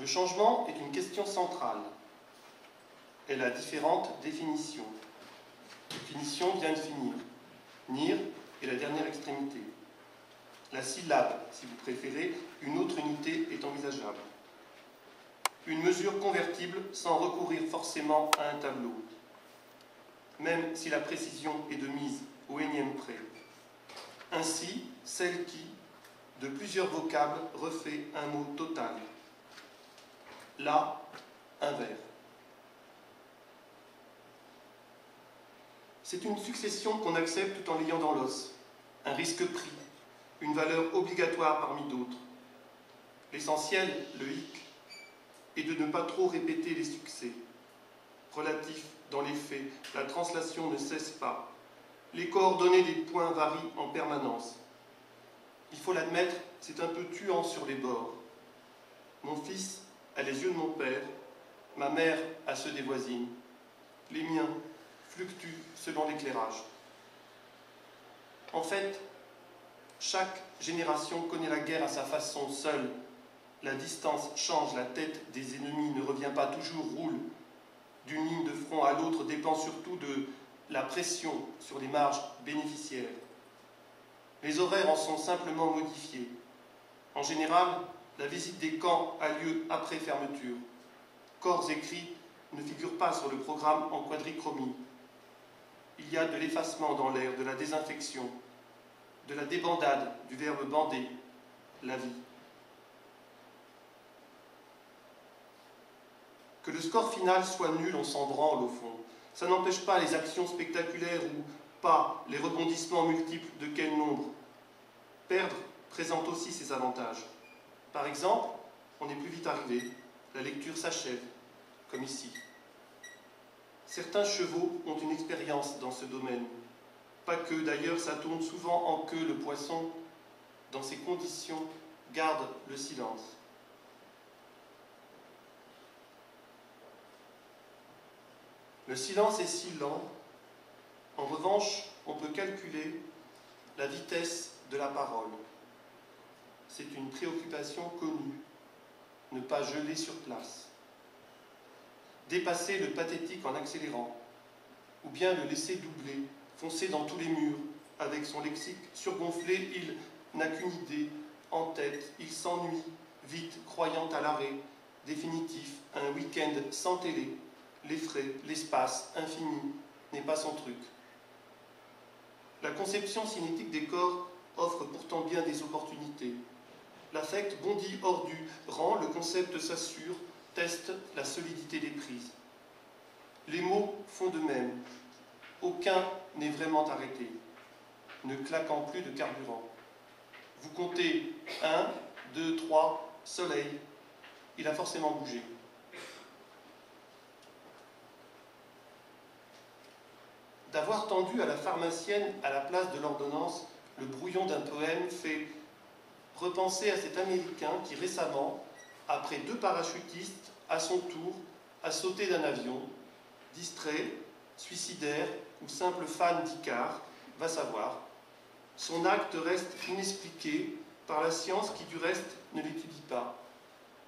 Le changement est une question centrale. Elle a différentes définitions. Définition vient de finir. Nir est la dernière extrémité. La syllabe, si vous préférez, une autre unité est envisageable. Une mesure convertible sans recourir forcément à un tableau, même si la précision est de mise au énième près. Ainsi, celle qui, de plusieurs vocables, refait un mot total. Là, un vers. C'est une succession qu'on accepte tout en l'ayant dans l'os, un risque pris, une valeur obligatoire parmi d'autres. L'essentiel, le hic, est de ne pas trop répéter les succès. Relatifs dans les faits, la translation ne cesse pas. Les coordonnées des points varient en permanence. Il faut l'admettre, c'est un peu tuant sur les bords. Mon fils a les yeux de mon père, ma mère a ceux des voisines. Les miens fluctuent selon l'éclairage. En fait, chaque génération connaît la guerre à sa façon seule. La distance change, la tête des ennemis ne revient pas toujours, roule. D'une ligne de front à l'autre dépend surtout de la pression sur les marges bénéficiaires. Les horaires en sont simplement modifiés. En général, la visite des camps a lieu après fermeture. Corps écrits ne figurent pas sur le programme en quadrichromie. Il y a de l'effacement dans l'air, de la désinfection, de la débandade du verbe bander, la vie. Que le score final soit nul, on s'en branle au fond. Ça n'empêche pas les actions spectaculaires ou pas les rebondissements multiples de quel nombre. Perdre présente aussi ses avantages. Par exemple, on est plus vite arrivé, la lecture s'achève, comme ici. Certains chevaux ont une expérience dans ce domaine. Pas que, d'ailleurs, ça tourne souvent en queue le poisson. Dans ces conditions, garde le silence. Le silence est si lent. En revanche, on peut calculer la vitesse de la parole. C'est une préoccupation connue. Ne pas geler sur place. Dépasser le pathétique en accélérant. Ou bien le laisser doubler, foncer dans tous les murs. Avec son lexique surgonflé, il n'a qu'une idée en tête. Il s'ennuie, vite, croyant à l'arrêt définitif, un week-end sans télé. Les frais, l'espace, infini, n'est pas son truc. La conception cinétique des corps offre pourtant bien des opportunités. L'affect bondit hors du rang, le concept s'assure, teste la solidité des prises. Les mots font de même. Aucun n'est vraiment arrêté, ne claquant plus de carburant. Vous comptez 1, 2, 3, soleil, il a forcément bougé. D'avoir tendu à la pharmacienne à la place de l'ordonnance le brouillon d'un poème fait repenser à cet Américain qui récemment, après 2 parachutistes, à son tour, a sauté d'un avion, distrait, suicidaire ou simple fan d'Icare, va savoir. Son acte reste inexpliqué par la science qui du reste ne l'étudie pas.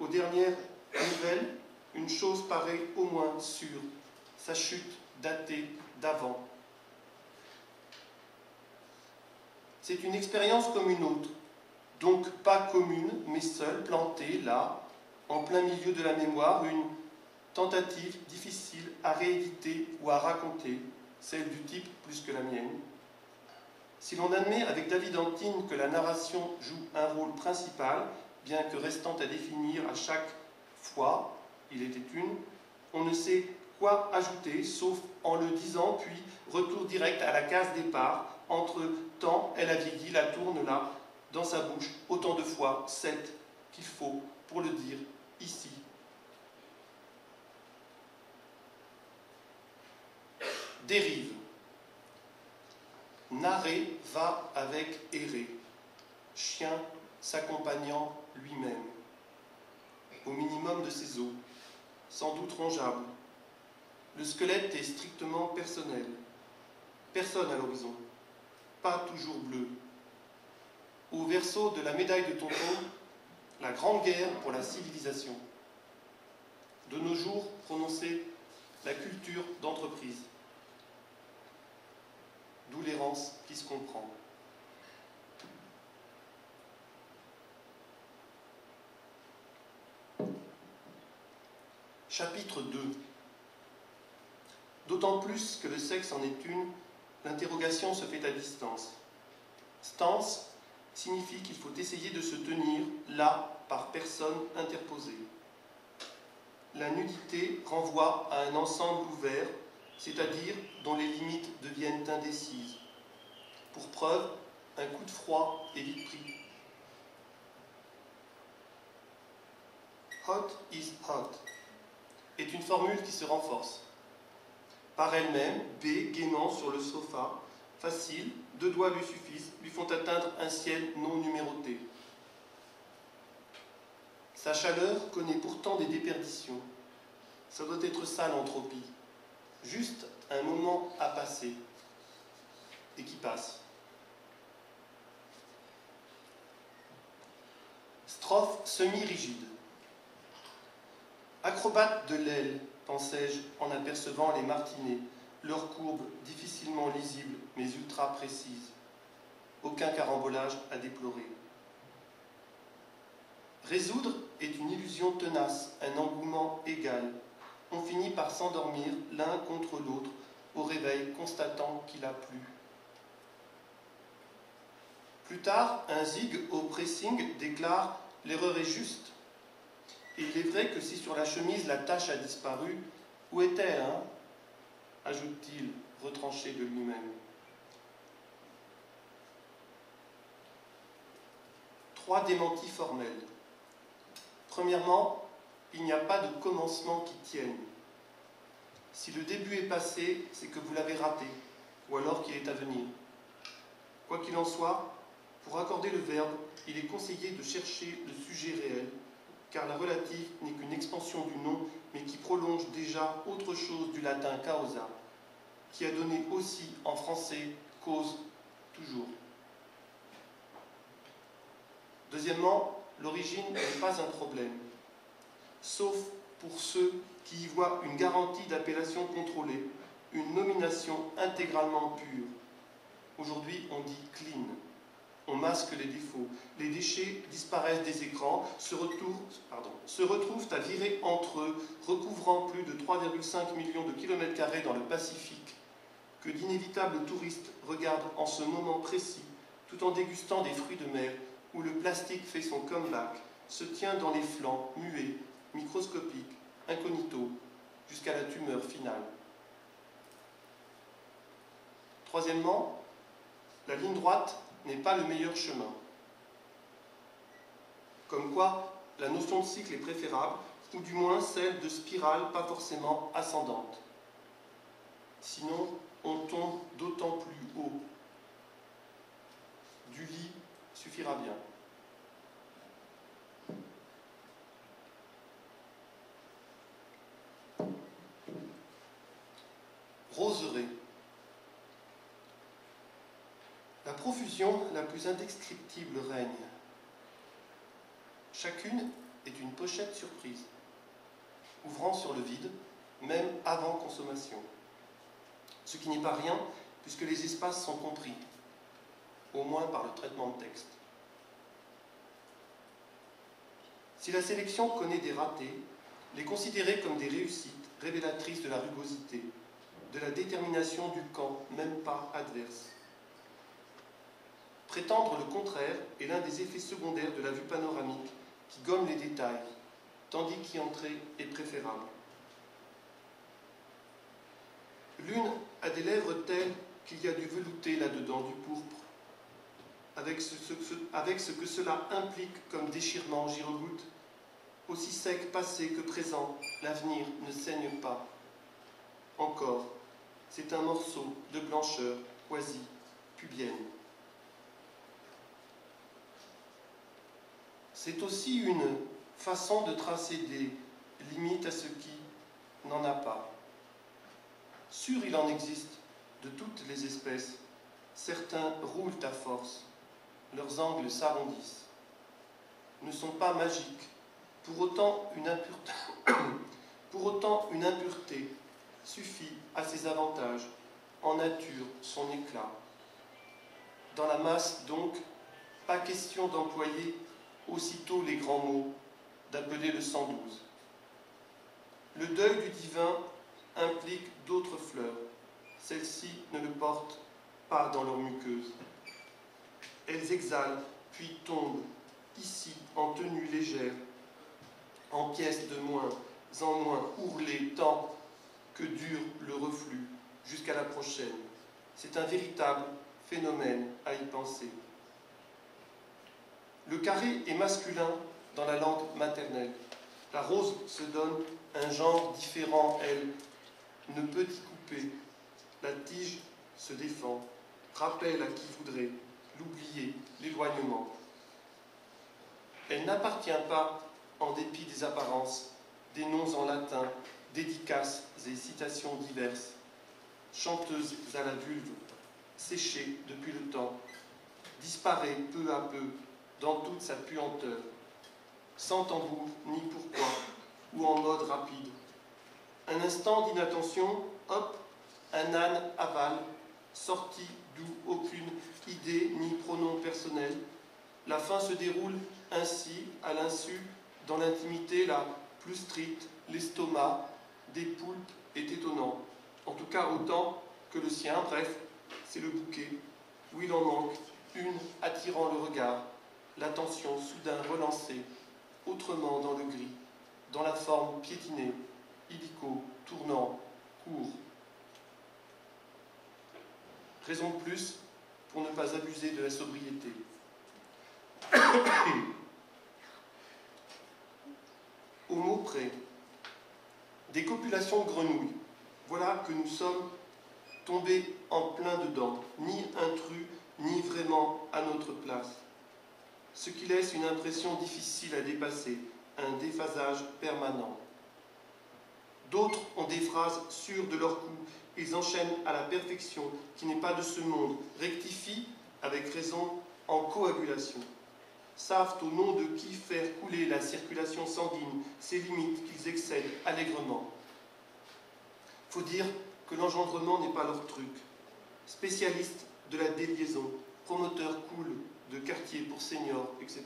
Aux dernières nouvelles, une chose paraît au moins sûre, sa chute datée d'avant. C'est une expérience comme une autre, donc pas commune, mais seule, plantée là, en plein milieu de la mémoire, une tentative difficile à rééditer ou à raconter, celle du type plus que la mienne. Si l'on admet avec David Antine que la narration joue un rôle principal, bien que restant à définir à chaque fois, il était une, on ne sait quoi ajouter, sauf en le disant, puis retour direct à la case départ. Entre temps, elle a vieilli, la tourne là, dans sa bouche, autant de fois, 7, qu'il faut pour le dire ici. Dérive. Narrer va avec errer, chien s'accompagnant lui-même, au minimum de ses os, sans doute rongeable. Le squelette est strictement personnel. Personne à l'horizon, pas toujours bleu. Au verso de la médaille de Tonton, la grande guerre pour la civilisation. de nos jours prononcer la culture d'entreprise. D'où l'errance qui se comprend. Chapitre 2. D'autant plus que le sexe en est une, l'interrogation se fait à distance. Stance signifie qu'il faut essayer de se tenir là par personne interposée. La nudité renvoie à un ensemble ouvert, c'est-à-dire dont les limites deviennent indécises. Pour preuve, un coup de froid est vite pris. Hot is hot est une formule qui se renforce. Par elle-même, B, gaiement sur le sofa, facile, 2 doigts lui suffisent, lui font atteindre un ciel non numéroté. Sa chaleur connaît pourtant des déperditions. Ça doit être ça l'entropie. Juste un moment à passer et qui passe. Strophe semi-rigide. Acrobates de l'aile, pensais-je en apercevant les martinets, leurs courbes difficilement lisibles mais ultra précises. Aucun carambolage à déplorer. Résoudre est une illusion tenace, un engouement égal. On finit par s'endormir l'un contre l'autre au réveil, constatant qu'il a plu. Plus tard, un zig au pressing déclare « l'erreur est juste ». Et il est vrai que si sur la chemise la tache a disparu, où est-elle, hein ajoute-t-il, retranché de lui-même. 3 démentis formels. Premièrement, il n'y a pas de commencement qui tienne. Si le début est passé, c'est que vous l'avez raté, ou alors qu'il est à venir. Quoi qu'il en soit, pour accorder le verbe, il est conseillé de chercher le sujet réel, car la relative n'est qu'une expansion du nom, mais qui prolonge déjà autre chose du latin causa, qui a donné aussi en français cause toujours. Deuxièmement, l'origine n'est pas un problème, sauf pour ceux qui y voient une garantie d'appellation contrôlée, une nomination intégralement pure. Aujourd'hui, on dit clean. On masque les défauts. Les déchets disparaissent des écrans, se retrouvent à virer entre eux, recouvrant plus de 3,5 millions de kilomètres carrés dans le Pacifique, que d'inévitables touristes regardent en ce moment précis, tout en dégustant des fruits de mer, où le plastique fait son comeback, se tient dans les flancs, muet, microscopique, incognito, jusqu'à la tumeur finale. Troisièmement, la ligne droite n'est pas le meilleur chemin. Comme quoi, la notion de cycle est préférable, ou du moins celle de spirale pas forcément ascendante. Sinon, on tombe d'autant plus haut. Du lit suffira bien. Roseraie. La profusion la plus indescriptible règne. Chacune est une pochette surprise, ouvrant sur le vide, même avant consommation. Ce qui n'est pas rien, puisque les espaces sont compris, au moins par le traitement de texte. Si la sélection connaît des ratés, les considérer comme des réussites révélatrices de la rugosité, de la détermination du camp, même pas adverse. Prétendre le contraire est l'un des effets secondaires de la vue panoramique qui gomme les détails, tandis qu'y entrer est préférable. L'une a des lèvres telles qu'il y a du velouté là-dedans, du pourpre, avec ce que cela implique comme déchirement gire-goutte, aussi sec passé que présent, l'avenir ne saigne pas. Encore, c'est un morceau de blancheur oisie, pubienne. C'est aussi une façon de tracer des limites à ce qui n'en a pas. Sûr, il en existe de toutes les espèces. Certains roulent à force, leurs angles s'arrondissent, ne sont pas magiques. Pour autant, Pour autant, une impureté suffit à ses avantages, en nature son éclat. Dans la masse, donc, pas question d'employer aussitôt les grands mots, d'appeler le 112. Le deuil du divin implique d'autres fleurs. Celles-ci ne le portent pas dans leur muqueuse. Elles exhalent, puis tombent, ici, en tenue légère, en pièces de moins en moins ourlées, tant que dure le reflux, jusqu'à la prochaine. C'est un véritable phénomène à y penser. Le carré est masculin dans la langue maternelle. La rose se donne un genre différent, elle ne peut y couper. La tige se défend, rappelle à qui voudrait l'oublier, l'éloignement. Elle n'appartient pas, en dépit des apparences, des noms en latin, dédicaces et citations diverses, chanteuse à la vulve, séchée depuis le temps, disparaît peu à peu dans toute sa puanteur, sans tambour ni pourquoi, ou en mode rapide. Un instant d'inattention, hop, un âne avale, sorti d'où aucune idée ni pronom personnel. La fin se déroule ainsi, à l'insu, dans l'intimité la plus stricte, l'estomac des poulpes est étonnant. En tout cas autant que le sien, bref, c'est le bouquet, où il en manque une attirant le regard, l'attention soudain relancée, autrement dans le gris, dans la forme piétinée, illico, tournant, court. Raison de plus pour ne pas abuser de la sobriété. Au mot près, des copulations de grenouilles, voilà que nous sommes tombés en plein dedans, ni intrus, ni vraiment à notre place. Ce qui laisse une impression difficile à dépasser, un déphasage permanent. D'autres ont des phrases sûres de leur coup, ils enchaînent à la perfection, qui n'est pas de ce monde, rectifient, avec raison, en coagulation. Savent au nom de qui faire couler la circulation sanguine, ces limites qu'ils excèdent allègrement. Faut dire que l'engendrement n'est pas leur truc. Spécialistes de la déliaison, promoteurs cool de quartiers pour seniors, etc.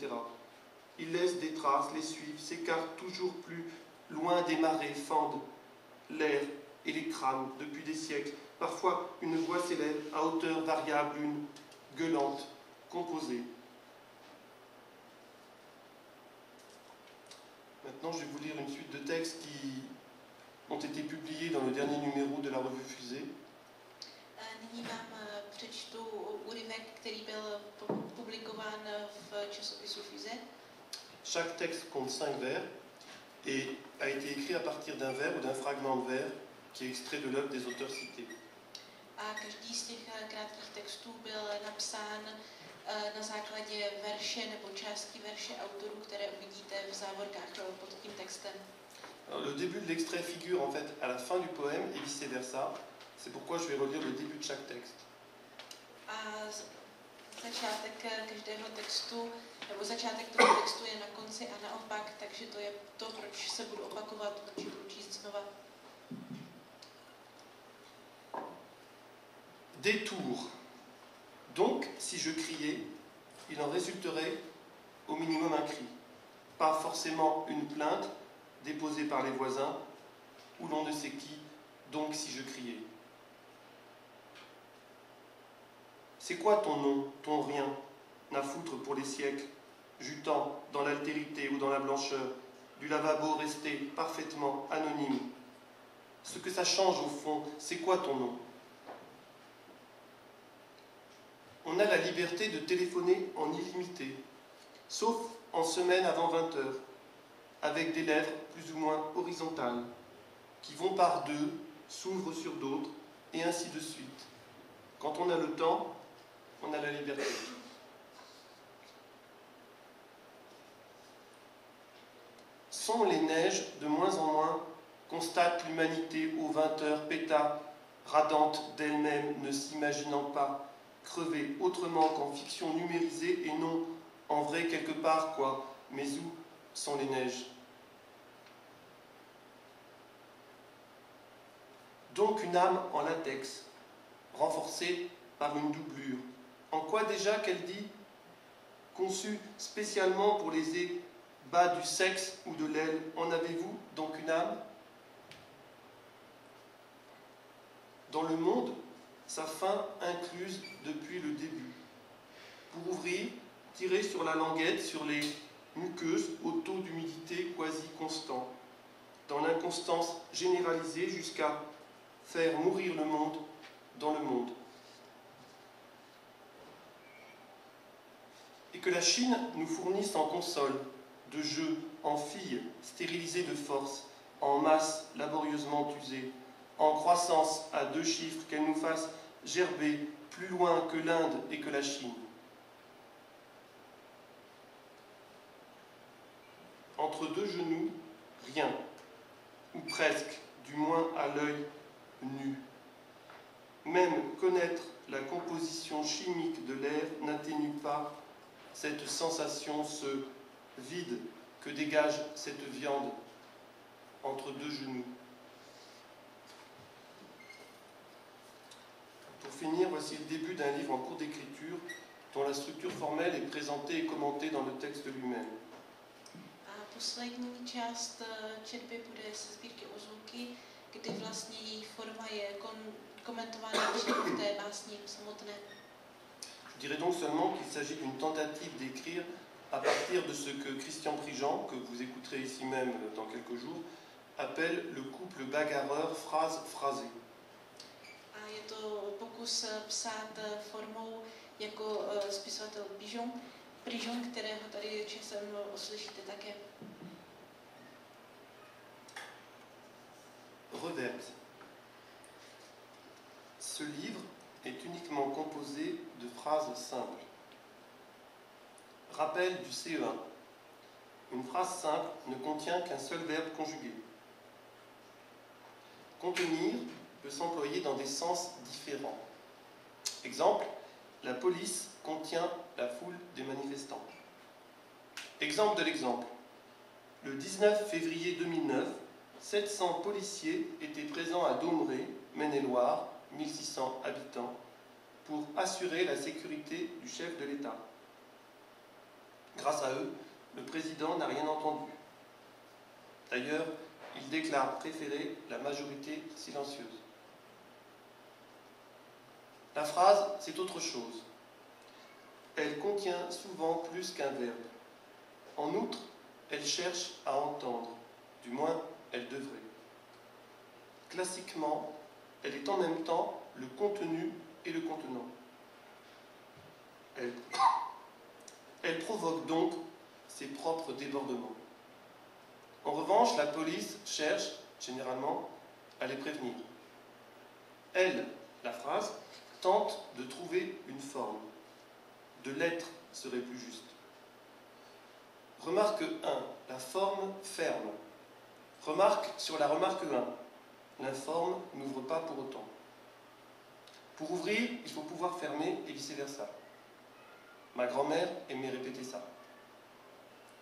Ils laissent des traces, les suivent, s'écartent toujours plus loin des marées, fendent l'air et les crânes depuis des siècles. Parfois, une voix s'élève à hauteur variable, une gueulante, composée. Maintenant, je vais vous lire une suite de textes qui ont été publiés dans le dernier numéro de la revue Fusée. Nyní vám přečtu úryvek, který byl publikován v časopisu Fusée. Chaque texte compte 5 vers et a été écrit à partir d'un vers ou d'un fragment de vers qui est extrait de l'œuvre des auteurs cités. A každý z těch krátkých textů byl napsán na základě verše nebo části verše autorů, které uvidíte v závorkách pod tím textem. Alors, le début de l'extrait figure en fait à la fin du poème et vice-versa. C'est pourquoi je vais relire le début de chaque texte. A začátek každého textu, nebo začátek toho textu je na konci a naopak, takže to je to, proč se budu opakovat, proč budu číst znova. Détour. Donc, si je criais, il en résulterait au minimum un cri. Pas forcément une plainte déposée par les voisins ou l'on ne sait qui, donc si je criais. C'est quoi ton nom, ton rien, n'a foutre pour les siècles, jutant dans l'altérité ou dans la blancheur, du lavabo resté parfaitement anonyme. Ce que ça change au fond, c'est quoi ton nom? On a la liberté de téléphoner en illimité, sauf en semaine avant 20 h, avec des lèvres plus ou moins horizontales, qui vont par deux, s'ouvrent sur d'autres, et ainsi de suite. Quand on a le temps, on a la liberté. Sont les neiges de moins en moins, constate l'humanité aux 20 h péta, radante d'elle-même, ne s'imaginant pas, crever autrement qu'en fiction numérisée et non en vrai quelque part, quoi. Mais où sont les neiges? Donc une âme en latex, renforcée par une doublure. En quoi déjà qu'elle dit? Conçue spécialement pour les ébats du sexe ou de l'aile, en avez-vous donc une âme? Dans le monde, sa fin incluse depuis le début. Pour ouvrir, tirer sur la languette, sur les muqueuses au taux d'humidité quasi constant, dans l'inconstance généralisée jusqu'à faire mourir le monde dans le monde. Et que la Chine nous fournisse en console, de jeux, en filles stérilisées de force, en masse laborieusement usées, en croissance à 2 chiffres, qu'elle nous fasse gerber plus loin que l'Inde et que la Chine. Entre 2 genoux, rien, ou presque, du moins à l'œil nu. Même connaître la composition chimique de l'air n'atténue pas cette sensation, ce vide que dégage cette viande entre 2 genoux. Pour finir, voici le début d'un livre en cours d'écriture dont la structure formelle est présentée et commentée dans le texte lui-même. A poslední část četby bude ze sbírky Ozvuky, kdy vlastně její forma je komentována v té básni samotné. Je dirais donc seulement qu'il s'agit d'une tentative d'écrire à partir de ce que Christian Prigent, que vous écouterez ici même dans quelques jours, appelle le couple bagarreur phrase-phrasé. A je to pokus psát formou jako spisovatel Prigent, kterého tady časem uslyšíte také. Reverse. Ce livre est uniquement composé de phrases simples. Rappel du CE1. Une phrase simple ne contient qu'un seul verbe conjugué. Contenir peut s'employer dans des sens différents. Exemple, la police contient la foule des manifestants. Exemple de l'exemple. Le 19 février 2009, 700 policiers étaient présents à Domeré, Maine-et-Loire, 1600 habitants, pour assurer la sécurité du chef de l'État. Grâce à eux, le président n'a rien entendu. D'ailleurs, il déclare préférer la majorité silencieuse. La phrase, c'est autre chose. Elle contient souvent plus qu'un verbe. En outre, elle cherche à entendre, du moins elle devrait. Classiquement, elle est en même temps le contenu et le contenant. Elle provoque donc ses propres débordements. En revanche, la police cherche, généralement, à les prévenir. Elle, la phrase, tente de trouver une forme. De l'être serait plus juste. Remarque 1, la forme ferme. Remarque sur la remarque 1, l'informe n'ouvre pas pour autant. Pour ouvrir, il faut pouvoir fermer et vice-versa. Ma grand-mère aimait répéter ça.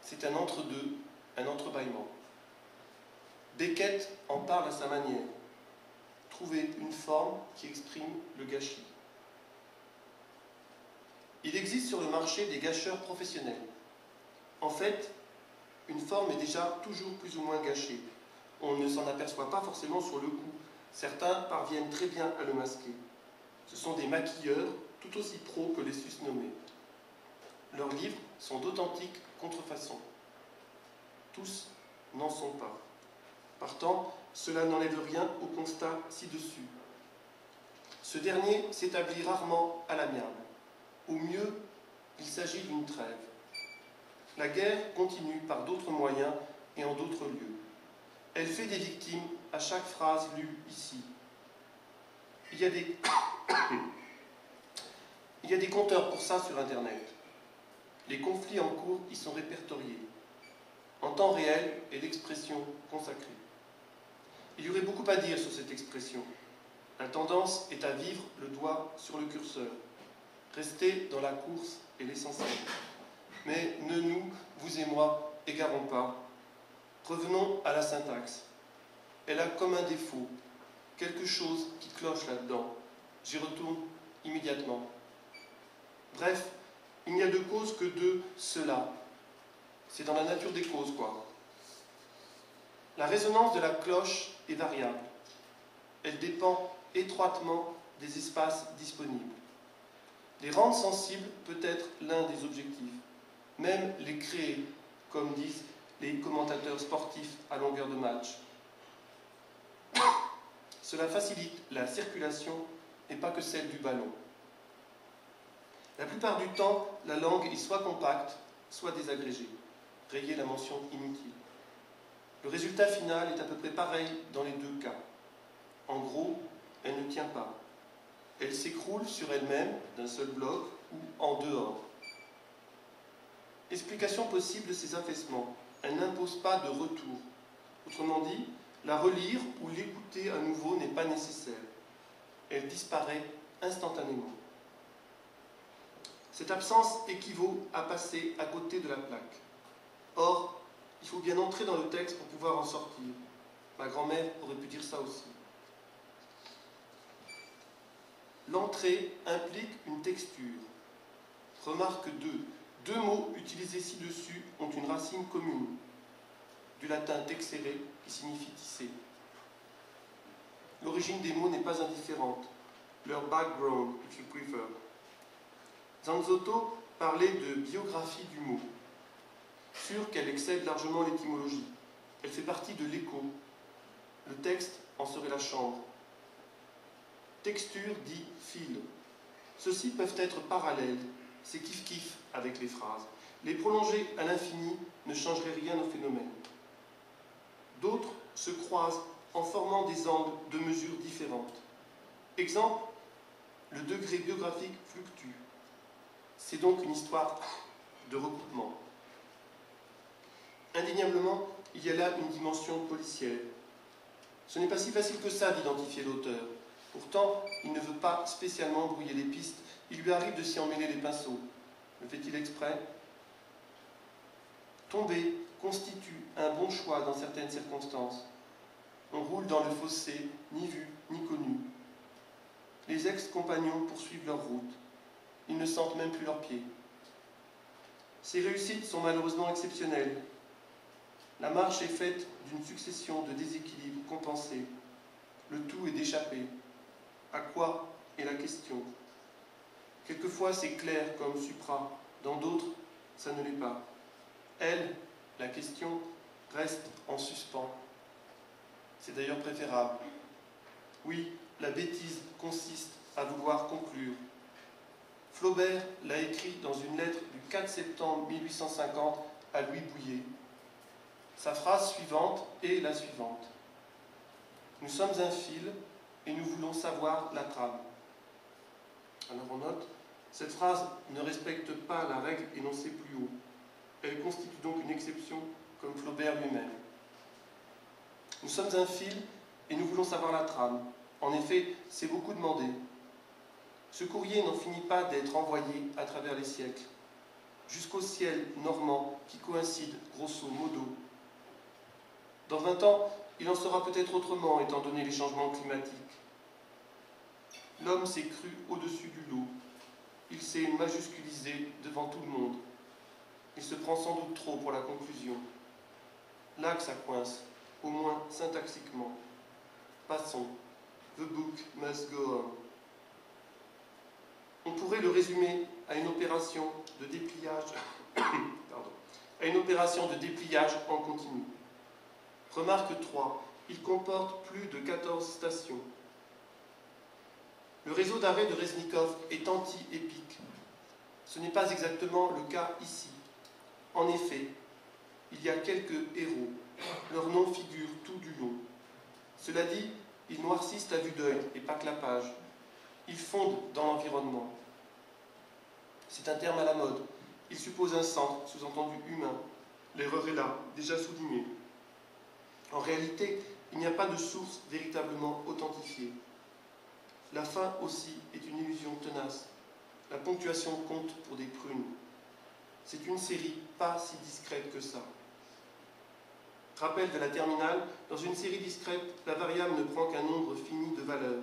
C'est un entre-deux, un entrebâillement. Beckett en parle à sa manière. Trouver une forme qui exprime le gâchis. Il existe sur le marché des gâcheurs professionnels. En fait, une forme est déjà toujours plus ou moins gâchée. On ne s'en aperçoit pas forcément sur le coup. Certains parviennent très bien à le masquer. Ce sont des maquilleurs tout aussi pros que les susnommés. Leurs livres sont d'authentiques contrefaçons. Tous n'en sont pas. Partant, cela n'enlève rien au constat ci-dessus. Ce dernier s'établit rarement à l'amiable. Au mieux, il s'agit d'une trêve. La guerre continue par d'autres moyens et en d'autres lieux. Elle fait des victimes à chaque phrase lue ici. Il y a des compteurs pour ça sur Internet. Les conflits en cours y sont répertoriés, en temps réel et l'expression consacrée. Il y aurait beaucoup à dire sur cette expression. La tendance est à vivre le doigt sur le curseur, rester dans la course est l'essentiel. Mais ne nous, vous et moi, égarons pas. Revenons à la syntaxe. Elle a comme un défaut. quelque chose qui cloche là-dedans. J'y retourne immédiatement. Bref, il n'y a de cause que de cela. C'est dans la nature des causes, quoi. La résonance de la cloche est variable. Elle dépend étroitement des espaces disponibles. Les rendre sensibles peut être l'un des objectifs. Même les créer, comme disent les commentateurs sportifs à longueur de match. Cela facilite la circulation et pas que celle du ballon. La plupart du temps, la langue est soit compacte, soit désagrégée. Rayez la mention inutile. Le résultat final est à peu près pareil dans les deux cas. En gros, elle ne tient pas. Elle s'écroule sur elle-même d'un seul bloc ou en dehors. Explication possible de ces affaissements. Elle n'impose pas de retour. Autrement dit, la relire ou l'écouter à nouveau n'est pas nécessaire. Elle disparaît instantanément. Cette absence équivaut à passer à côté de la plaque. Or, il faut bien entrer dans le texte pour pouvoir en sortir. Ma grand-mère aurait pu dire ça aussi. L'entrée implique une texture. Remarque 2. Deux mots utilisés ci-dessus ont une racine commune, du latin texere, qui signifie tisser. L'origine des mots n'est pas indifférente. Leur background, if you prefer. Zanzotto parlait de biographie du mot, sûr qu'elle excède largement l'étymologie. Elle fait partie de l'écho. Le texte en serait la chambre. Texture dit fil. Ceux-ci peuvent être parallèles, c'est kiff-kiff avec les phrases. Les prolonger à l'infini ne changerait rien au phénomène. D'autres se croisent en formant des angles de mesure différentes. Exemple, le degré biographique fluctue. C'est donc une histoire de recoupement. Indéniablement, il y a là une dimension policière. Ce n'est pas si facile que ça d'identifier l'auteur. Pourtant, il ne veut pas spécialement brouiller les pistes. Il lui arrive de s'y emmêler les pinceaux. Le fait-il exprès? Tomber constitue un bon choix dans certaines circonstances. On roule dans le fossé, ni vu, ni connu. Les ex-compagnons poursuivent leur route. Ils ne sentent même plus leurs pieds. Ces réussites sont malheureusement exceptionnelles. La marche est faite d'une succession de déséquilibres compensés. Le tout est d'échapper. À quoi est la question? Quelquefois c'est clair comme supra, dans d'autres ça ne l'est pas. Elle, la question, reste en suspens. C'est d'ailleurs préférable. Oui, la bêtise consiste à vouloir conclure. Flaubert l'a écrit dans une lettre du 4 septembre 1850 à Louis Bouilhet. Sa phrase suivante est la suivante. Nous sommes un fil et nous voulons savoir la trame. Alors on note, cette phrase ne respecte pas la règle énoncée plus haut. Elle constitue donc une exception, comme Flaubert lui-même. Nous sommes un fil et nous voulons savoir la trame. En effet, c'est beaucoup demandé. Ce courrier n'en finit pas d'être envoyé à travers les siècles, jusqu'au ciel normand qui coïncide grosso modo. Dans 20 ans, il en sera peut-être autrement étant donné les changements climatiques. L'homme s'est cru au-dessus du lot. Il s'est majusculisé devant tout le monde. Il se prend sans doute trop pour la conclusion. Là que ça coince, au moins syntaxiquement. Passons. The book must go on. On pourrait le résumer à une opération de dépliage, à une opération de dépliage en continu. Remarque 3. Il comporte plus de 14 stations. Le réseau d'arrêt de Reznikov est anti-épique. Ce n'est pas exactement le cas ici. En effet, il y a quelques héros. Leurs noms figurent tout du long. Cela dit, ils noircissent à vue d'œil et pas que la page. Ils fondent dans l'environnement. C'est un terme à la mode. Il suppose un centre, sous-entendu humain. L'erreur est là, déjà soulignée. En réalité, il n'y a pas de source véritablement authentifiée. La fin aussi est une illusion tenace. La ponctuation compte pour des prunes. C'est une série pas si discrète que ça. Rappel de la terminale, dans une série discrète, la variable ne prend qu'un nombre fini de valeurs.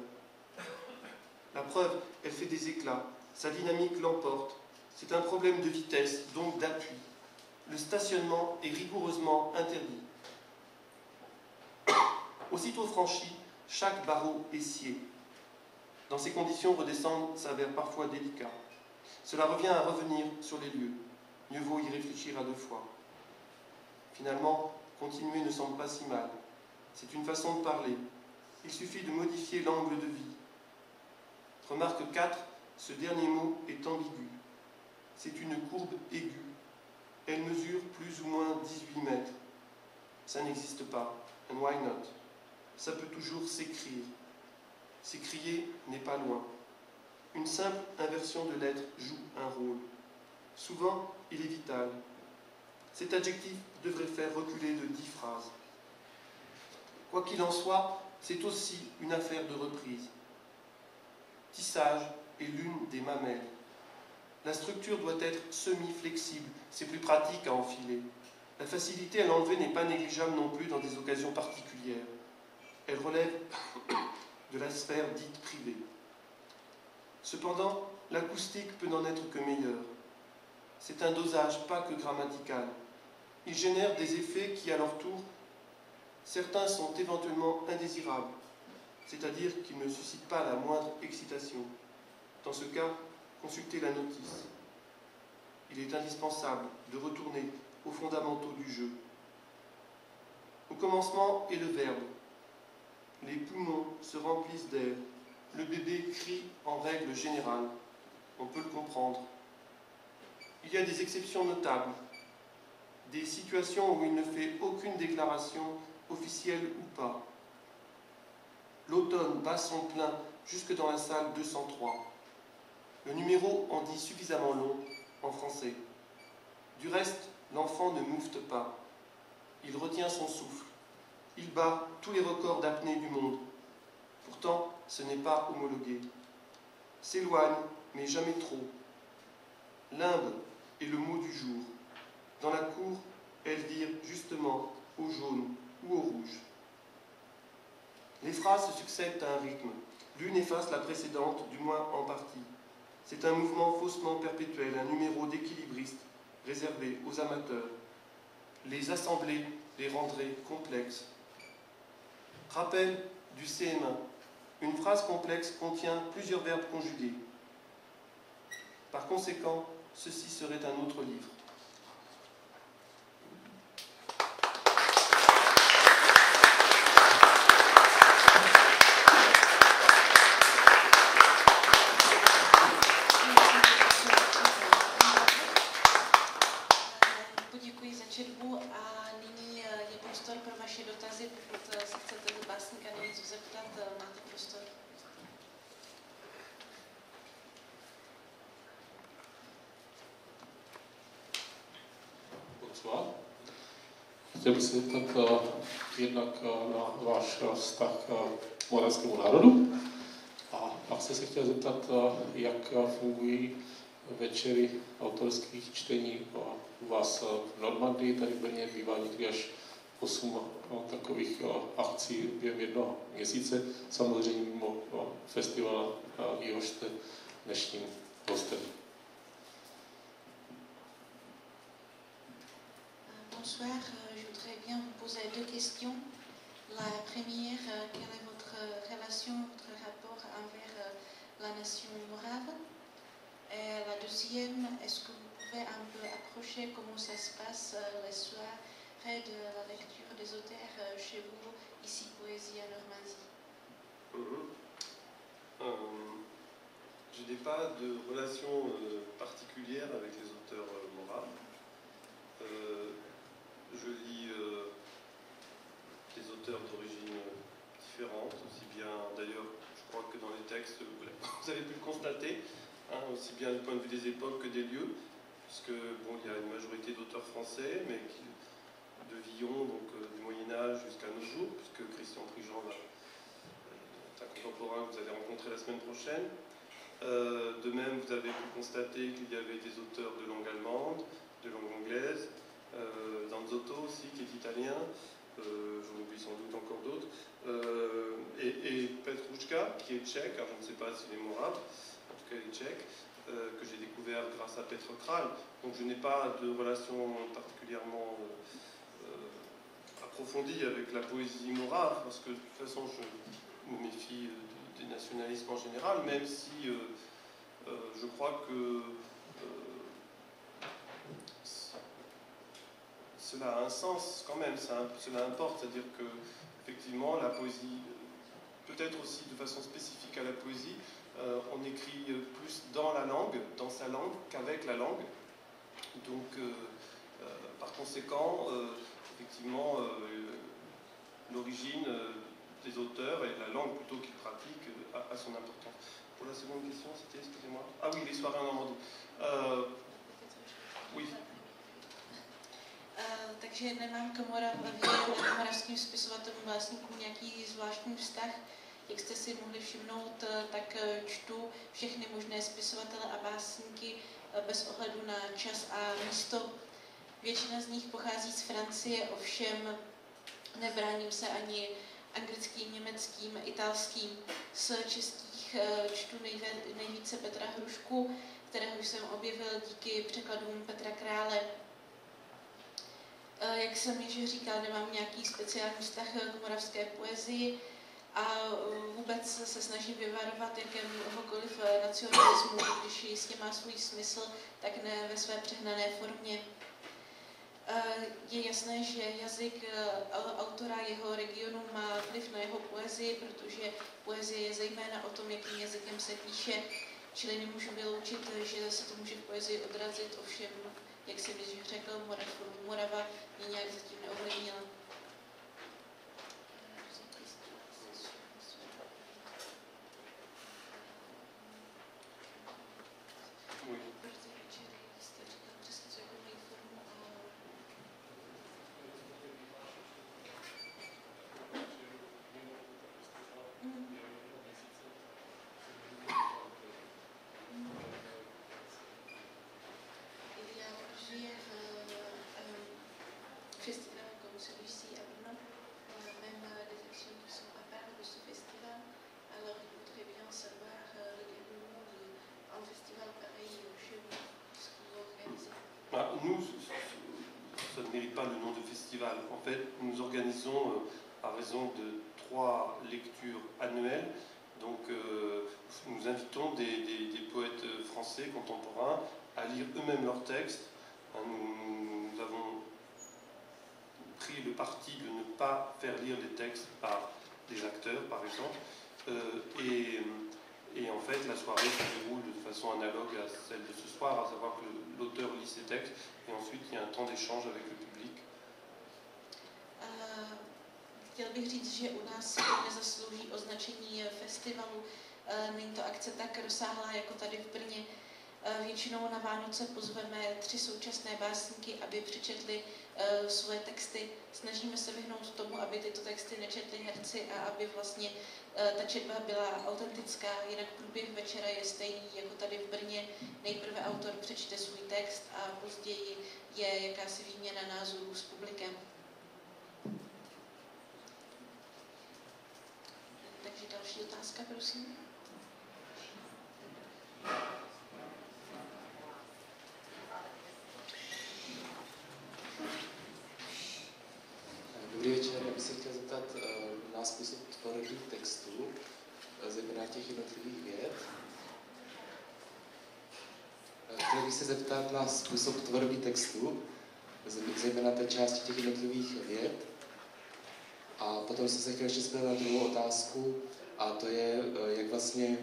La preuve, elle fait des éclats, sa dynamique l'emporte. C'est un problème de vitesse, donc d'appui. Le stationnement est rigoureusement interdit. Aussitôt franchi, chaque barreau est scié. Dans ces conditions, redescendre s'avère parfois délicat. Cela revient à revenir sur les lieux. Mieux vaut y réfléchir à deux fois. Finalement, continuer ne semble pas si mal. C'est une façon de parler. Il suffit de modifier l'angle de vie. Remarque 4, ce dernier mot est ambigu. C'est une courbe aiguë. Elle mesure plus ou moins 18 mètres. Ça n'existe pas. And why not? Ça peut toujours s'écrire. S'écrier n'est pas loin. Une simple inversion de lettres joue un rôle. Souvent, il est vital. Cet adjectif devrait faire reculer de 10 phrases. Quoi qu'il en soit, c'est aussi une affaire de reprise. Tissage est l'une des mamelles. La structure doit être semi-flexible, c'est plus pratique à enfiler. La facilité à l'enlever n'est pas négligeable non plus dans des occasions particulières. Elle relève de la sphère dite privée. Cependant, l'acoustique peut n'en être que meilleure. C'est un dosage pas que grammatical. Il génère des effets qui, à leur tour, certains sont éventuellement indésirables, c'est-à-dire qu'ils ne suscitent pas la moindre excitation. Dans ce cas, consultez la notice. Il est indispensable de retourner aux fondamentaux du jeu. Au commencement est le verbe. Les poumons se remplissent d'air. Le bébé crie en règle générale. On peut le comprendre. Il y a des exceptions notables. Des situations où il ne fait aucune déclaration, officielle ou pas. L'automne bat son plein jusque dans la salle 203. Le numéro en dit suffisamment long en français. Du reste, l'enfant ne moufte pas. Il retient son souffle. Il bat tous les records d'apnée du monde. Pourtant, ce n'est pas homologué. S'éloigne, mais jamais trop. Limbe est le mot du jour. Dans la cour, elles dirent justement au jaune ou au rouge. Les phrases se succèdent à un rythme. L'une efface la précédente, du moins en partie. C'est un mouvement faussement perpétuel, un numéro d'équilibriste réservé aux amateurs. Les assembler les rendrait complexes. Rappel du CM1. Une phrase complexe contient plusieurs verbes conjugués. Par conséquent, ceci serait un autre livre. Poděkuji za četbu a nyní je prostor pro vaše dotazy. Pokud se chcete básníka něco zeptat, máte prostor. Chtěl bych se zeptat jednak na váš vztah k moravskému národu a pak se chtěl zeptat, jak fungují večery autorských čtení u vás v Normandii, tady v Brně bývá někdy až 8 takových akcí během jednoho měsíce, samozřejmě mimo festival, jehož jste dnešním hostem. Bonsoir, je voudrais bien vous poser deux questions. La première, quelle est votre relation, votre rapport envers la nation morave? Et la deuxième, est-ce que vous pouvez un peu approcher comment ça se passe les soirées de la lecture des auteurs chez vous, ici Poésie à Normandie? Je n'ai pas de relation particulière avec les auteurs moraves. Je lis des auteurs d'origine différente, aussi bien, d'ailleurs, je crois que dans les textes, vous avez pu le constater, aussi bien du point de vue des époques que des lieux, puisque bon, il y a une majorité d'auteurs français, mais de Villon, donc du Moyen-Âge jusqu'à nos jours, puisque Christian Prigent est un contemporain que vous allez rencontrer la semaine prochaine. De même, vous avez pu constater qu'il y avait des auteurs de langue allemande, de langue anglaise, Danzotto aussi, qui est italien, Babuška, qui est tchèque, alors je ne sais pas s'il est morave, en tout cas il est tchèque, que j'ai découvert grâce à Petr Král. Donc je n'ai pas de relation particulièrement approfondie avec la poésie morave, parce que de toute façon je me méfie des nationalismes en général, même si je crois que cela a un sens quand même, cela importe, c'est-à-dire que effectivement la poésie, peut-être aussi de façon spécifique à la poésie, on écrit plus dans la langue, dans sa langue, qu'avec la langue. Donc par conséquent, effectivement, l'origine des auteurs et la langue plutôt qu'ils pratiquent a son importance. Pour la seconde question, c'était, excusez-moi. Ah oui, les soirées en Normandie. Oui. Takže nemám k moravským spisovatelům, básníkům nějaký zvláštní vztah. Jak jste si mohli všimnout, tak čtu všechny možné spisovatele a básníky bez ohledu na čas a místo. Většina z nich pochází z Francie, ovšem nebráním se ani anglickým, německým, italským. Z českých čtu nejvíce Petra Hrušku, kterého jsem objevil díky překladům Petra Krále. Jak jsem již říkal, nemám nějaký speciální vztah k moravské poezii a vůbec se snažím vyvarovat jakéhokoliv nacionalismu, když jistě má svůj smysl, tak ne ve své přehnané formě. Je jasné, že jazyk autora jeho regionu má vliv na jeho poezii, protože poezie je zejména o tom, jakým jazykem se píše, čili nemůžu vyloučit, že se to může v poezii odrazit, ovšem, jak jsem již řekl, Morava mě nějak zatím neovlivnila. Festival comme celui-ci à Brno, même des actions qui sont à part de ce festival. Alors il voudrait bien savoir le déroulement d'un festival pareil chez vous, ce que vous organisez. Nous, ça ne mérite pas le nom de festival. En fait, nous organisons à raison de 3 lectures annuelles. Donc nous invitons des poètes français contemporains à lire eux-mêmes leurs textes. Nous avons pris le parti de ne pas faire lire les textes par des acteurs, par exemple. Et en fait, la soirée se déroule de façon analogue à celle de ce soir, à savoir que l'auteur lit ses textes et ensuite il y a un temps d'échange avec le public. Chtěl bych říct, že u nás nezaslouží označení festivalu. Není to akce tak rozsáhlá jako tady v Brně. Většinou na Vánoce pozveme 3 současné básníky, aby přečetli svoje texty. Snažíme se vyhnout tomu, aby tyto texty nečetli herci a aby vlastně ta četba byla autentická. Jinak průběh večera je stejný jako tady v Brně. Nejprve autor přečte svůj text a později je jakási výměna názorů s publikem. Takže další otázka, prosím. Dobrý večer, já bych se chtěl zeptat na způsob tvorby textů, zejména těch jednotlivých vět. Chtěl bych se zeptat na způsob tvorby textů, zejména té části těch jednotlivých vět. A potom jsem se chtěl ještě zeptat na druhou otázku, a to je, jak vlastně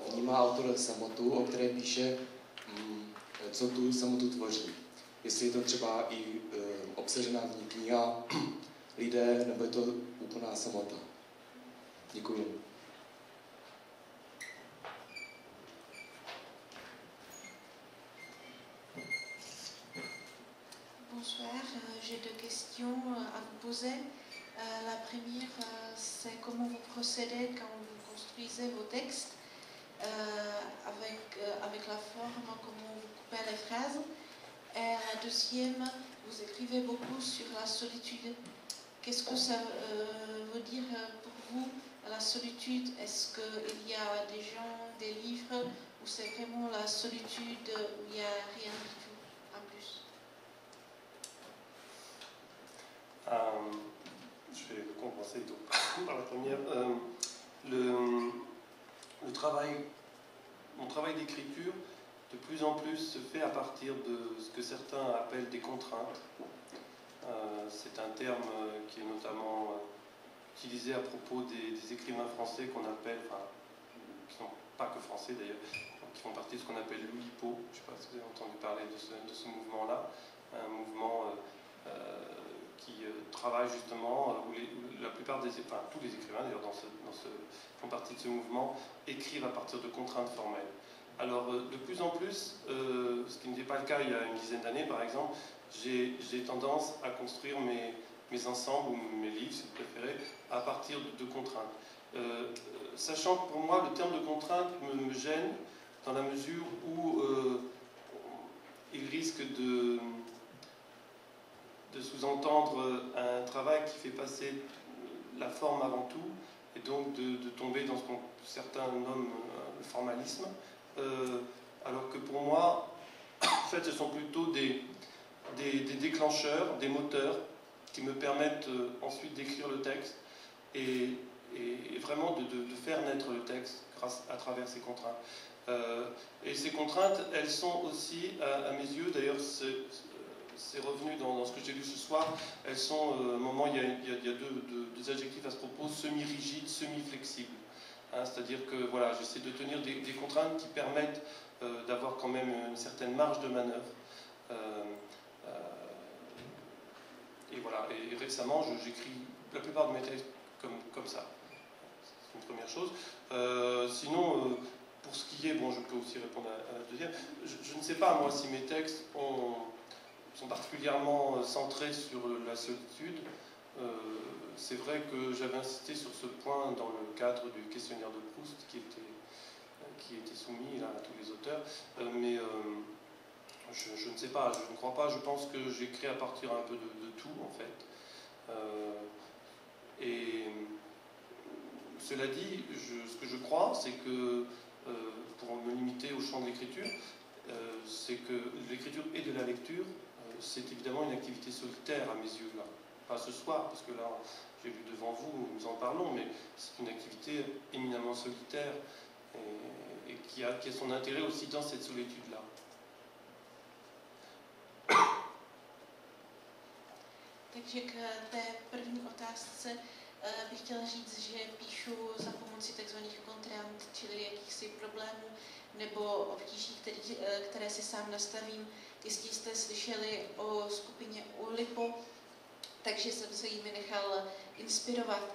vnímá autor samotu, o které píše, co tu samotu tvoří. Jestli je to třeba i obsažená v ní kniha, lidé, nebo je to úplná samota. Děkuji. Bonsoir, j'ai 2 questions à vous poser. La première, c'est comment vous procédez quand vous construisez vos textes, avec la forme, comment vous coupez les phrases. Et la deuxième, vous écrivez beaucoup sur la solitude. Qu'est-ce que ça veut dire pour vous la solitude, est-ce qu'il y a des gens, des livres, ou c'est vraiment la solitude où il n'y a rien du tout en plus? Je vais commencer par la première. Mon travail d'écriture, de plus en plus, se fait à partir de ce que certains appellent des contraintes. C'est un terme qui est notamment utilisé à propos des écrivains français qu'on appelle, enfin, qui ne sont pas que français d'ailleurs, qui font partie de ce qu'on appelle l'Oulipo. Je ne sais pas si vous avez entendu parler de ce mouvement-là, un mouvement qui travaille justement, où la plupart tous les écrivains d'ailleurs font partie de ce mouvement, écrivent à partir de contraintes formelles. Alors de plus en plus, ce qui n'était pas le cas il y a une dizaine d'années par exemple, j'ai tendance à construire mes ensembles ou mes livres, si vous préférez, à partir de contraintes. Sachant que pour moi, le terme de contrainte me gêne dans la mesure où il risque de sous-entendre un travail qui fait passer la forme avant tout, et donc de tomber dans ce que certains nomment le formalisme, alors que pour moi, en fait, ce sont plutôt des déclencheurs, des moteurs qui me permettent ensuite d'écrire le texte et vraiment de faire naître le texte à travers ces contraintes. Et ces contraintes, elles sont aussi, à mes yeux, d'ailleurs, c'est revenu dans ce que j'ai lu ce soir, elles sont, à un moment, il y a deux adjectifs à ce propos, semi-rigides, semi-flexibles. Hein, c'est-à-dire que voilà, j'essaie de tenir des contraintes qui permettent d'avoir quand même une certaine marge de manœuvre. Et voilà, et récemment, j'écris la plupart de mes textes comme ça. C'est une première chose. Sinon, pour ce qui est, bon, je peux aussi répondre à la deuxième, je ne sais pas, moi, si mes textes sont particulièrement centrés sur la solitude. C'est vrai que j'avais insisté sur ce point dans le cadre du questionnaire de Proust qui était soumis là, à tous les auteurs, mais je ne sais pas, je ne crois pas, je pense que j'écris à partir un peu de tout en fait. Et cela dit, ce que je crois, c'est que, pour me limiter au champ de l'écriture, c'est que l'écriture et de la lecture, c'est évidemment une activité solitaire à mes yeux là. Pas ce soir, parce que là, j'ai vu devant vous, nous en parlons, mais c'est une activité éminemment solitaire et qui a son intérêt aussi dans cette solitude-là. Takže k té první otázce bych chtěla říct, že píšu za pomoci tzv. Kontrant, čili jakýchsi problémů nebo obtíží, které si sám nastavím. Jistě jste slyšeli o skupině Oulipo, takže jsem se jimi nechal inspirovat.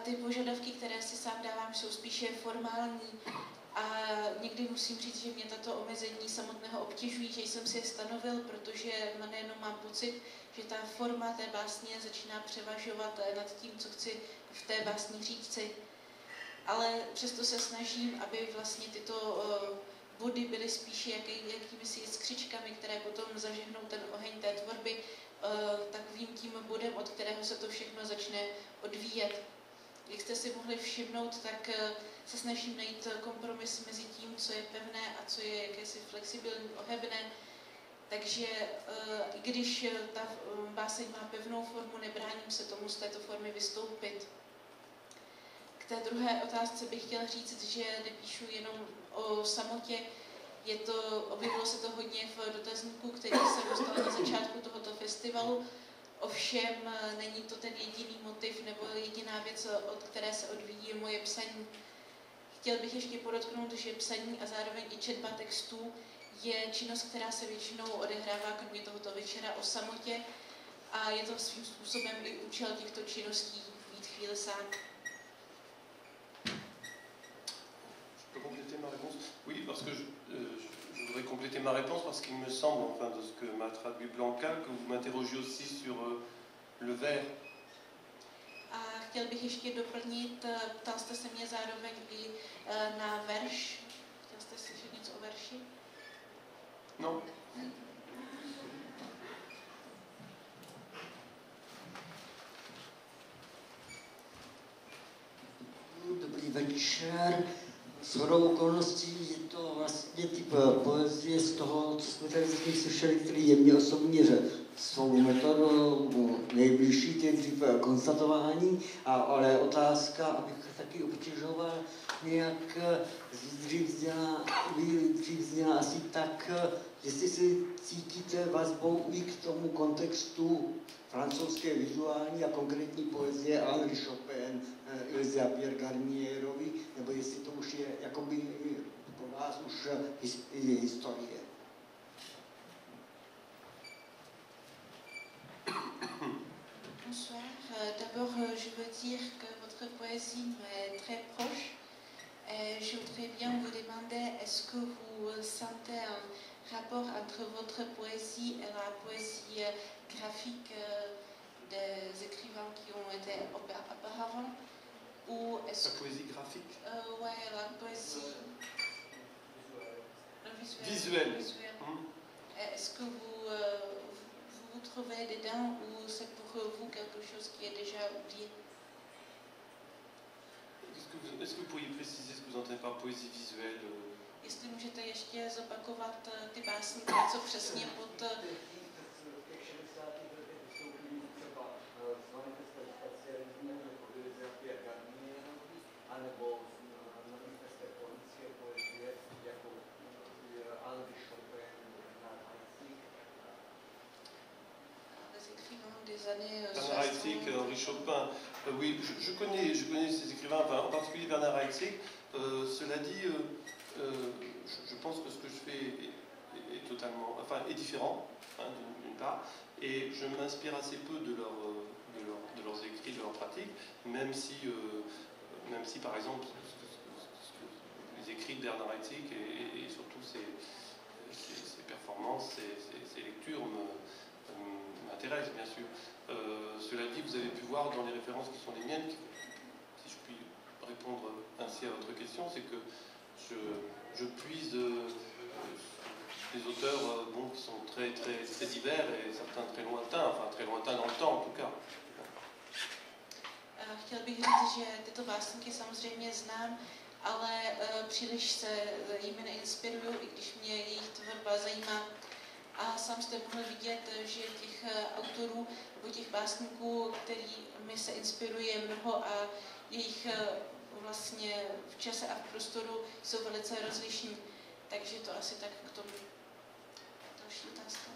Ty požadavky, které si sám dávám, jsou spíše formální a někdy musím říct, že mě tato omezení samotného obtěžují, že jsem si je stanovil, protože nejenom mám pocit, že ta forma té básně začíná převažovat nad tím, co chci v té básni říci. Ale přesto se snažím, aby vlastně tyto body byly spíše jakými si skřičkami, které potom zažehnou ten oheň té tvorby, takovým tím bodem, od kterého se to všechno začne odvíjet. Jak jste si mohli všimnout, tak se snažím najít kompromis mezi tím, co je pevné a co je jakési flexibilní, ohebné. Takže i když ta báseň má pevnou formu, nebráním se tomu z této formy vystoupit. K té druhé otázce bych chtěla říct, že nepíšu jenom o samotě. Objevilo se to hodně v dotazníku, který jsem dostala na začátku tohoto festivalu. Ovšem není to ten jediný motiv nebo jediná věc, od které se odvíjí moje psaní. Chtěl bych ještě podotknout, že psaní a zároveň i četba textů je činnost, která se většinou odehrává kromě tohoto večera o samotě a je to svým způsobem i účel těchto činností být chvíli sám. Oui, parce que je voudrais compléter ma réponse parce qu'il me semble, enfin de ce que m'a traduit Blanca, que vous m'interrogiez aussi sur le vers. A chtěl bych ještě doplnit, ptal jste se mě zároveň i na verš. Chtěl jste slyšet něco o verši? No. večer. Shodou okolností je to vlastně typ poezie z toho, co jsme tady zatím slyšeli, který je mě osobně svou metodou nejbližší, ty dřív konstatování, ale otázka, abych taky obtěžoval, nějak dřív zněla asi tak, jestli si cítíte vazbou i k tomu kontextu francouzské vizuální a konkrétní poezie Henri Chopin, Ilse Pierre Garnierovi, nebo jestli to už je jakoby pro vás už historie. Bonsoir. D'abord, je veux dire que votre poésie m'est très proche. Et je voudrais bien vous demander, est-ce que vous sentez un rapport entre votre poésie et la poésie graphique des écrivains qui ont été auparavant? Ou est-ce La poésie graphique? Ouais, la poésie visuelle. Est-ce que vous vous trouvez dedans ou c'est pour vous quelque chose qui est déjà oublié? Est-ce que vous pourriez préciser ce que vous entendez par poésie visuelle? Jestli můžete ještě zopakovat ty básníky, co přesně pod... Bernard Heidsieck, Henri Chopin, oui, je connais ces écrivains, enfin, en particulier Bernard Heidsieck. Cela dit, je pense que ce que je fais est totalement, enfin, est différent, hein, d'une part, et je m'inspire assez peu de leurs écrits, de leurs pratiques, même si par exemple, les écrits de Bernard Heidsieck et surtout ses performances, ses lectures m'intéressent, bien sûr. Cela dit, vous avez pu voir dans les références qui sont les miennes, si je puis répondre ainsi à votre question, c'est que je puise des auteurs qui sont très, très, très divers et certains très lointains, enfin très lointains dans le temps en tout cas. Chtěl bych říct, že tyto básníky samozřejmě znám, ale příliš se jimi neinspiruju, i když mě jejich tvorba zajímá. A sám jste mohl vidět, že těch autorů nebo těch básníků, kterými se inspiruje mnoho a jejich vlastně v čase a v prostoru jsou velice rozlišní. Takže to asi tak k tomu. Další otázka.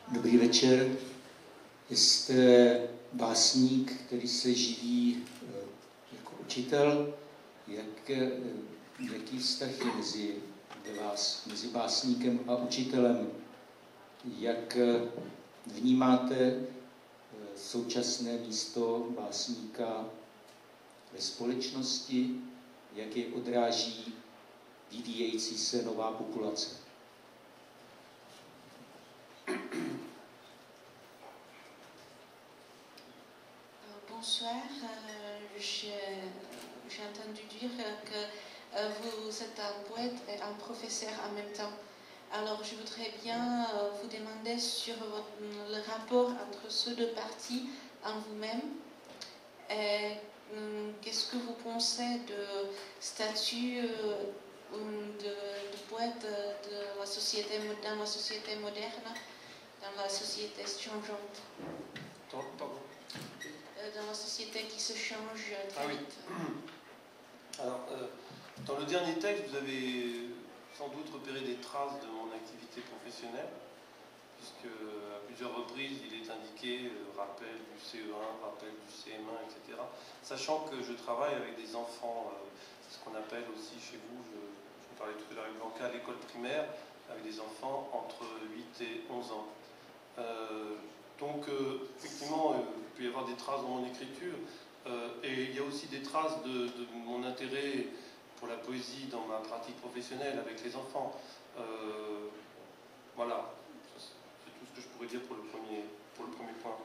Dobrý večer. Jste básník, který se živí jako učitel. Jaký vztah je mezi básníkem a učitelem? Jak vnímáte současné místo básníka ve společnosti? Jak jej odráží vyvíjející se nová populace? Bonsoir, j'ai entendu dire que vous êtes un poète et un professeur en même temps. Alors je voudrais bien vous demander sur le rapport entre ces deux parties en vous-même. Qu'est-ce que vous pensez de statut de poète dans la société moderne, dans la société changeante? Pardon. Dans la société qui se change très vite. Alors, dans le dernier texte, vous avez sans doute repéré des traces de mon activité professionnelle, puisque à plusieurs reprises, il est indiqué rappel du CE1, rappel du CM1, etc. Sachant que je travaille avec des enfants, c'est ce qu'on appelle aussi chez vous, je parlais tout à l'heure avec Blanca, à l'école primaire, avec des enfants entre 8 et 11 ans. Donc, effectivement, il peut y avoir des traces dans mon écriture, et il y a aussi des traces de mon intérêt pour la poésie dans ma pratique professionnelle avec les enfants. Voilà, c'est tout ce que je pourrais dire pour le premier point.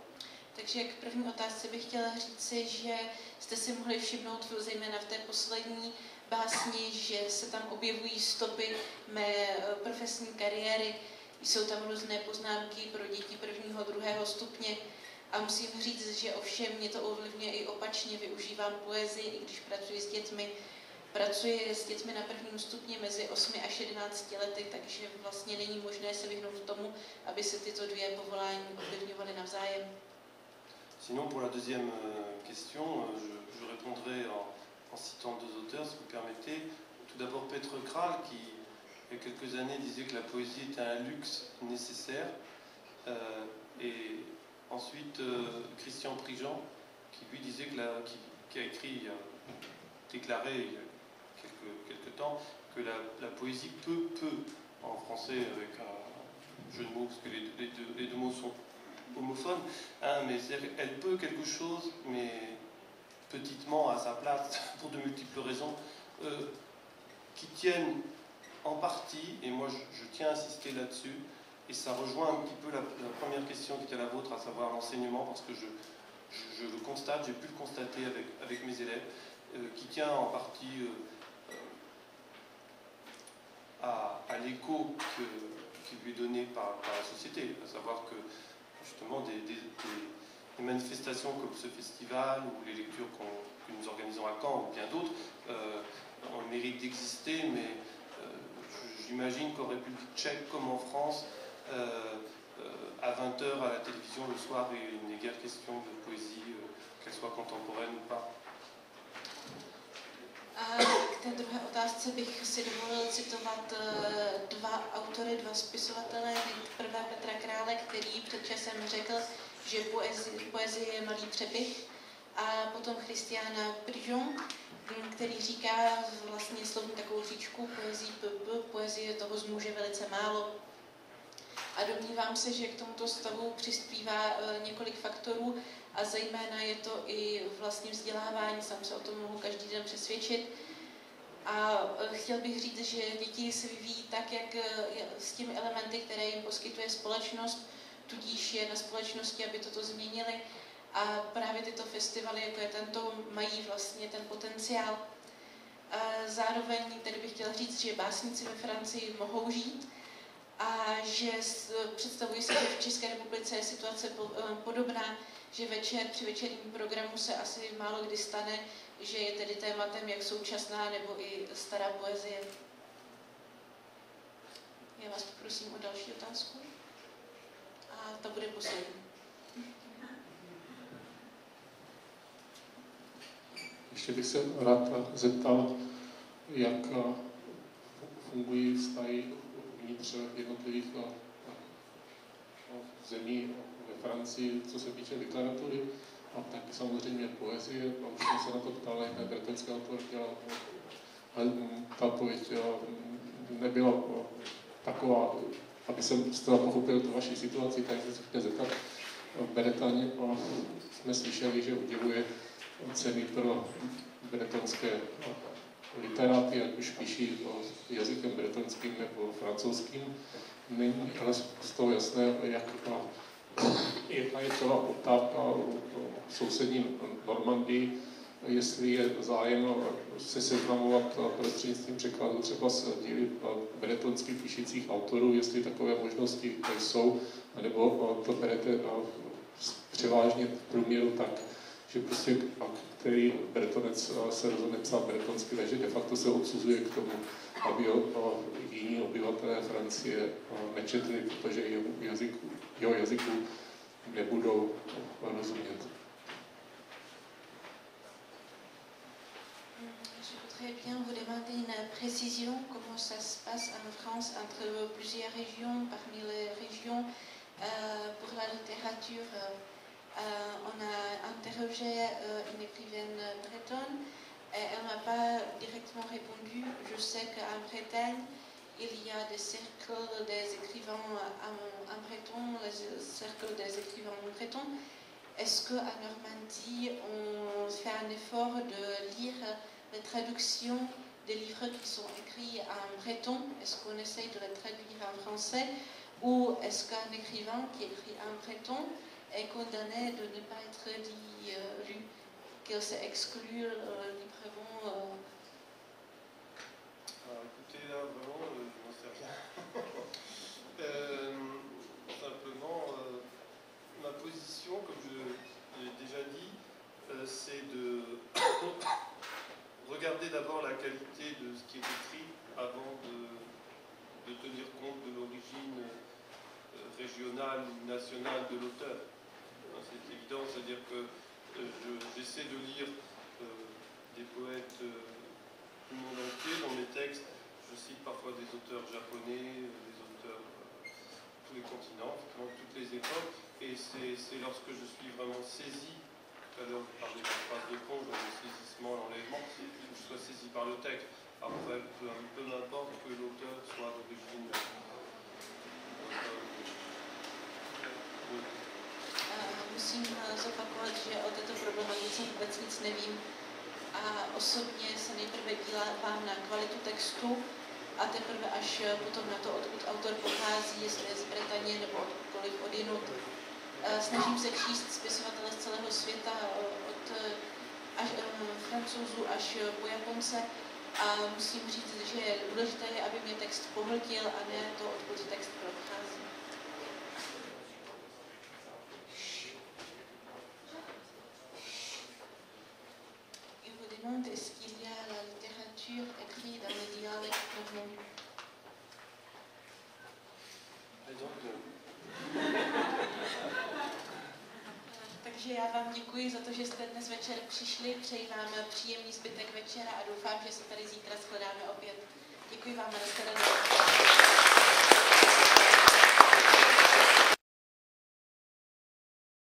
Takže k první otázce bych chtěla říci, že jste si mohli všimnout zejména v té poslední básni, že se tam objevují stopy mé profesní kariéry. Jsou tam různé poznámky pro děti prvního, druhého stupně a musím říct, že ovšem mě to ovlivňuje i opačně. Využívám poezii, i když pracuji s dětmi. Pracuji s dětmi na prvním stupni mezi 8 až 11 lety, takže vlastně není možné se vyhnout tomu, aby se tyto dvě povolání ovlivňovaly navzájem. Sinon, pour la deuxième question, je répondrai en citant deux auteurs, si vous permettez. Tout d'abord Petr Král, qui, il y a quelques années, disait que la poésie était un luxe nécessaire. Et ensuite, Christian Prigent, qui lui disait qui a écrit, déclaré il y a quelques temps, que la poésie peut, en français avec un jeu de mots, parce que les deux mots sont homophones, hein, mais elle peut quelque chose, mais petitement à sa place, pour de multiples raisons, qui tiennent en partie, et moi je tiens à insister là-dessus, et ça rejoint un petit peu la première question qui était la vôtre, à savoir l'enseignement, parce que je le constate, j'ai pu le constater avec mes élèves, qui tient en partie à l'écho qui lui est donné par la société, à savoir que justement des manifestations comme ce festival ou les lectures que nous organisons à Caen ou bien d'autres ont le mérite d'exister, mais j'imagine qu'en République tchèque comme en France, à 20h à la télévision le soir, il n'est guère question de poésie, qu'elle soit contemporaine ou pas. A k té druhé otázce bych si dovolil citovat dva autory, dva spisovatele. Nejprve Petra Krále, který před časem řekl, že poezie je malý přepich, a potom Christiana Prigent, který říká vlastně slovní takovou říčku poezie toho zmuže velice málo. A domnívám se, že k tomuto stavu přispívá několik faktorů a zejména je to i vlastně vzdělávání, sám se o tom mohu každý den přesvědčit. A chtěl bych říct, že děti se vyvíjí tak, jak s těmi elementy, které jim poskytuje společnost, tudíž je na společnosti, aby toto změnili. A právě tyto festivaly, jako je tento, mají vlastně ten potenciál. A zároveň tady bych chtěl říct, že básníci ve Francii mohou žít, a že představuji si, že v České republice je situace podobná, že při večerním programu se asi málo kdy stane, že je tedy tématem jak současná nebo i stará poezie. Já vás poprosím o další otázku. A ta bude poslední. Ještě bych se rád zeptal, jak fungují vztahy vnitř jednotlivých zemí ve Francii, co se týče literatury, a taky samozřejmě poezie. A už jsem se na to ptal, jak bretonské autorky, ale ta odpověď nebyla taková, aby jsem z toho pochopil tu vaši situaci, tak se chtěl zeptat. V Bretaně jsme slyšeli, že uděluje ceny pro bretonské literáty, ať už píší jazykem bretonským nebo francouzským. Není ale z toho jasné, jaká je třeba poptávka v sousední Normandii, jestli je zájem se seznamovat prostřednictvím překladu třeba s díly bretonsky píšících autorů, jestli takové možnosti jsou, nebo to berete převážně v průměru tak, že prostě který bretonec se rozhodne psát bretonsky, takže de facto se odsuzuje k tomu, aby jiní obyvatelé Francie nečetli, protože jeho jazyku nebudou rozumět. Je voudrais bien vous demander une précision, comment ça se passe en France entre plusieurs régions, parmi les régions pour la littérature. On a interrogé une écrivaine bretonne et elle n'a pas directement répondu. Je sais qu'en Bretagne, il y a des cercles des écrivains en breton, les cercles des écrivains en breton. Est-ce qu'en Normandie, on fait un effort de lire les traductions des livres qui sont écrits en breton? Est-ce qu'on essaye de les traduire en français? Ou est-ce qu'un écrivain qui écrit en breton est condamné de ne pas être lu, qu'il s'est exclu librement? Alors écoutez, là, vraiment, je n'en sais rien. national de l'auteur. C'est évident, c'est-à-dire que j'essaie de lire des poètes du monde entier dans mes textes. Je cite parfois des auteurs japonais, des auteurs de tous les continents, dans toutes les époques, et c'est lorsque je suis vraiment saisi, tout à l'heure vous parlez de la phrase de Conge, le saisissement, l'enlèvement, que je sois saisi par le texte. Après, peu m'importe que l'auteur soit d'origine. Musím zopakovat, že o této problematice vůbec nic nevím a osobně se nejprve dívám na kvalitu textu a teprve až potom na to, odkud autor pochází, jestli je z Británie nebo odkudkoliv odjinud. Snažím se číst spisovatele z celého světa, od Francouzů až po Japonce a musím říct, že důležité je, aby mě text pohltil a ne to, odkud text prochází. Est-ce qu'il y a la littérature écrite dans les dialectes normaux? Takže já vám děkuji za to, že jste dnes večer přišli. Přeji vám příjemný zbytek večera a doufám, že se tady zítra shledáme opět. Děkuji vám, na shledanou.